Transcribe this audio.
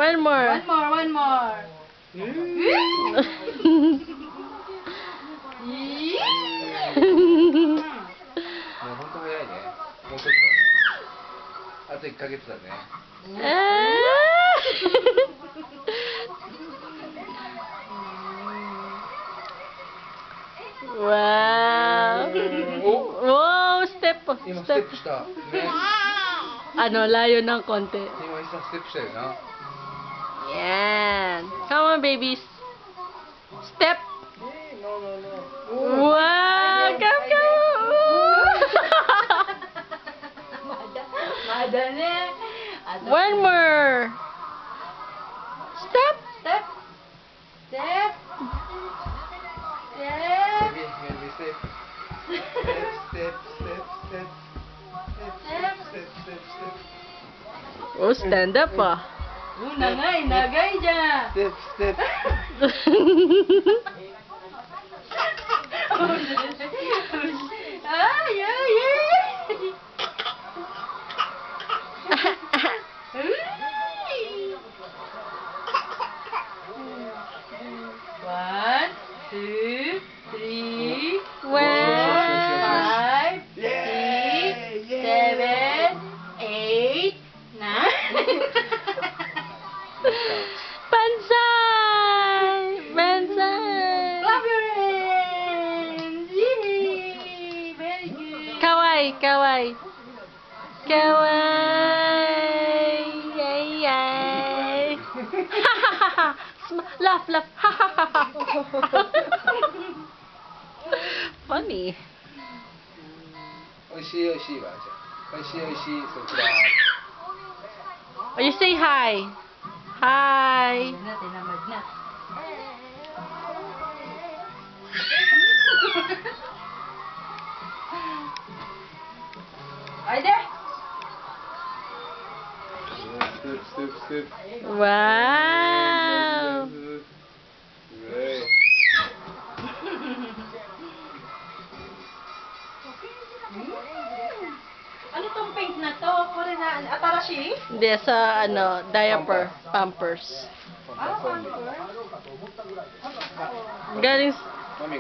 One more. One more, one more.もう本当早いね。もうちょっとね。あと1ヶ月だね。Wow. Wow, step. 今ステップした。ね。Layo ng konti. 今一緒ステップしたよな。Yan. Come on, babies. Step. No, no, no. Wow, come. Madali. One more. Step. Step. Step. Step. Maybe step. Step, step, step. Step, step, step, step. Oh, stand up ah. Nagay, nagay dyan. Step, step. Ay, ay, ay. One, two, three, four, five, six, seven, 8, 9. Bansai! Bansai! Clap your hands! Yay! Very good. Kawai, kawai. Kawai! Yay, yay! Ha ha ha ha! Laugh, laugh! Ha ha ha ha! Funny. おいしいおいしいわ、じゃあ。おいしいおいしい、そちら。Oh, you say hi. Hi. Tinamad na. Ay, de! Step, step, step. Wow. Right. Ano tong paint na to? Kore na, atarashi? Hindi, sa diaper. Pampers. Ah, pampers? Galing Mami,